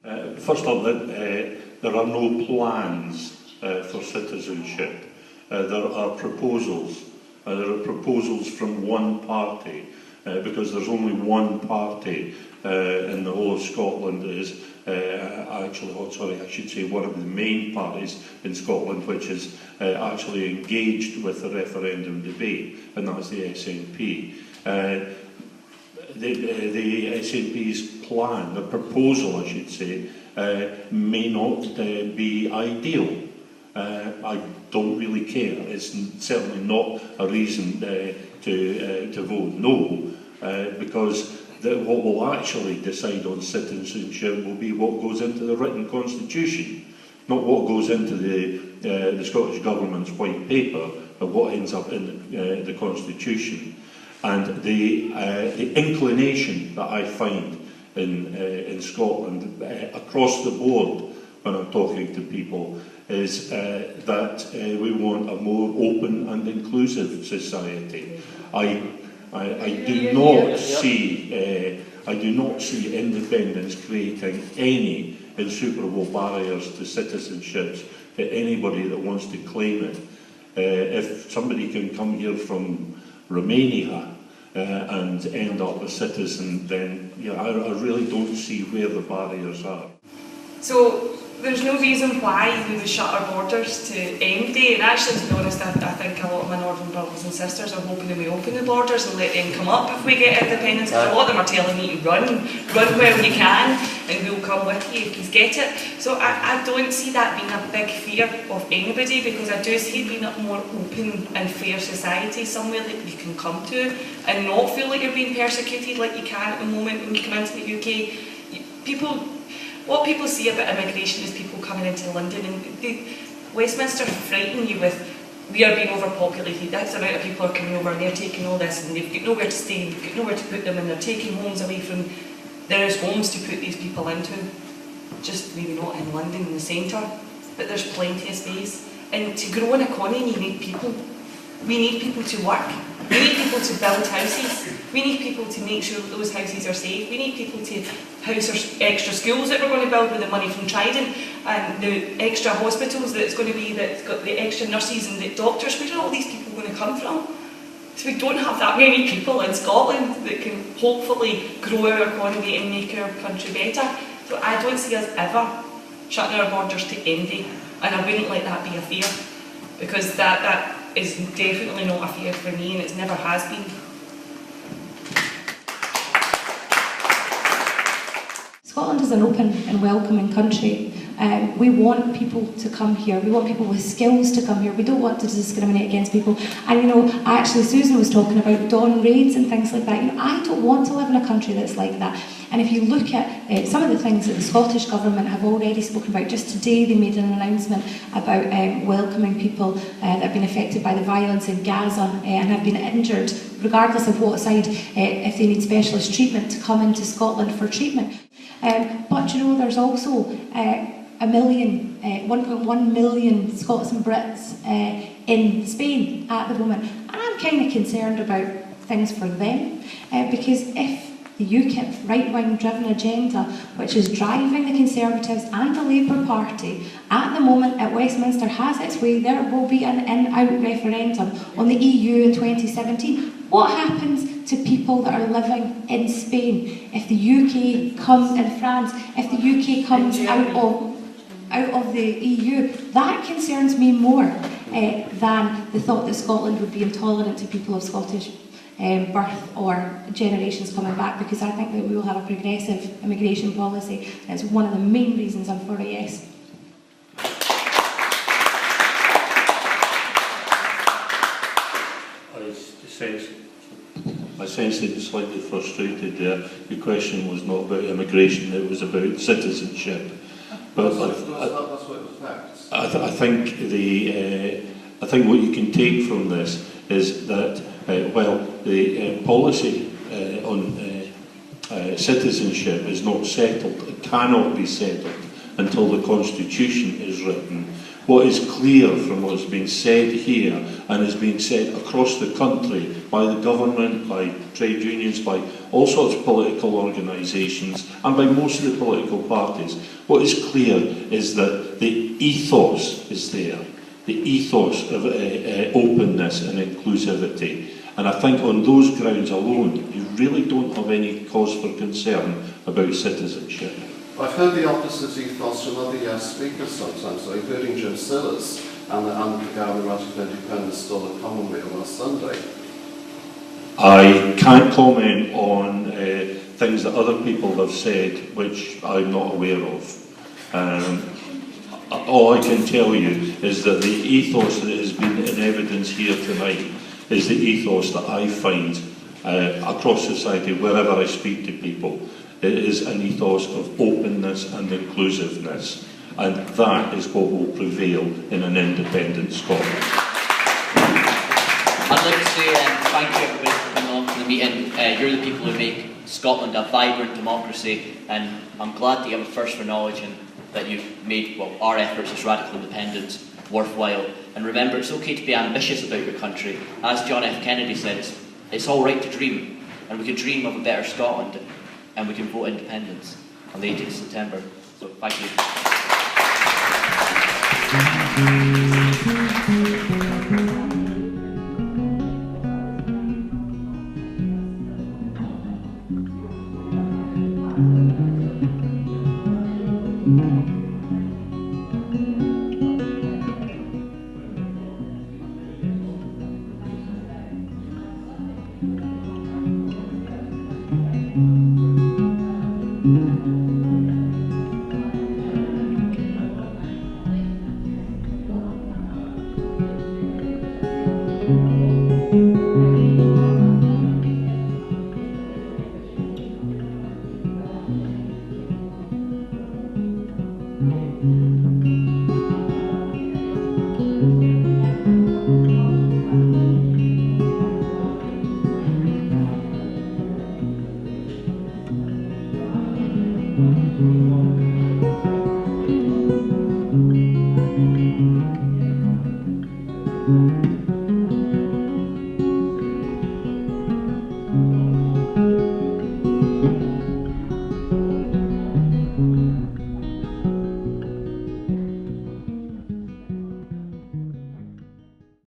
First up, there are no plans for citizenship. There are proposals. There are proposals from one party, because there's only one party in the whole of Scotland that is I should say one of the main parties in Scotland which is actually engaged with the referendum debate, and that's the SNP. The SNP's plan, the proposal I should say, may not be ideal. I don't really care. It's certainly not a reason to vote no, because what will actually decide on citizenship will be what goes into the written constitution, not what goes into the Scottish Government's white paper, but what ends up in the constitution. And the inclination that I find in Scotland across the board when I'm talking to people is that we want a more open and inclusive society. I do not see independence creating any insuperable barriers to citizenships to anybody that wants to claim it. If somebody can come here from Romania and end up a citizen, then I really don't see where the barriers are. So there's no reason why we would shut our borders to MD, and actually, to be honest, I think a lot of my northern brothers and sisters are hoping that we open the borders and let them come up if we get independence, because a lot of them are telling me to run where you can, and we'll come with you if you get it. So I don't see that being a big fear of anybody, because I do see it being a more open and fair society, somewhere that you can come to and not feel like you're being persecuted like you can at the moment when you come into the UK. What people see about immigration is people coming into London, and Westminster frighten you with, we are being overpopulated, that's the amount of people are coming over and they're taking all this and they've got nowhere to stay, they've got nowhere to put them, and they're taking homes away from, there is homes to put these people into, just maybe not in London in the centre, but there's plenty of space. And to grow an economy you need people. We need people to work. We need people to build houses. We need people to make sure that those houses are safe. We need people to house our extra schools that we're going to build with the money from Trident, and the extra hospitals that it's going to be, that's got the extra nurses and the doctors. Where are all these people going to come from? So we don't have that many people in Scotland that can hopefully grow our economy and make our country better. So I don't see us ever shutting our borders to MD, and I wouldn't let that be a fear, because that is definitely not a fear for me, and it never has been. Scotland is an open and welcoming country. We want people to come here. We want people with skills to come here. We don't want to discriminate against people. And actually Susan was talking about dawn raids and things like that. I don't want to live in a country that's like that. And if you look at some of the things that the Scottish Government have already spoken about, just today they made an announcement about welcoming people that have been affected by the violence in Gaza and have been injured, regardless of what side, if they need specialist treatment, to come into Scotland for treatment. But there's also 1.1 million Scots and Brits in Spain at the moment. And I'm kind of concerned about things for them, because if the UKIP right-wing driven agenda, which is driving the Conservatives and the Labour Party at the moment at Westminster, has its way, there will be an in-out referendum on the EU in 2017. What happens to people that are living in Spain if the UK comes, in France, if the UK comes out of the EU? That concerns me more than the thought that Scotland would be intolerant to people of Scottish birth or generations coming back, because I think that we will have a progressive immigration policy. It's one of the main reasons I'm for a yes. I sense that you're slightly frustrated there. Your question was not about immigration, it was about citizenship. But that's what it was about. I think what you can take from this is that the policy on citizenship is not settled, it cannot be settled until the Constitution is written. What is clear from what's been said here and is being said across the country by the government, by trade unions, by all sorts of political organisations and by most of the political parties, what is clear is that the ethos is there, the ethos of openness and inclusivity. And I think on those grounds alone, you really don't have any cause for concern about citizenship. I've heard the opposite ethos from other speakers sometimes, so including Jim Sillars and the McGarry Radical Independents still at Commonweal last Sunday. I can't comment on things that other people have said which I'm not aware of. All I can tell you is that the ethos that has been in evidence here tonight is the ethos that I find across society wherever I speak to people. It is an ethos of openness and inclusiveness, and that is what will prevail in an independent Scotland. I'd like to say thank you everybody for coming along to the meeting. You're the people who make Scotland a vibrant democracy, and I'm glad that you have a thirst for knowledge and that you've made our efforts as radical independents worthwhile. And remember, it's okay to be ambitious about your country. As John F. Kennedy said, it's all right to dream, and we can dream of a better Scotland, and we can vote independence on the 18th of September. So thank you.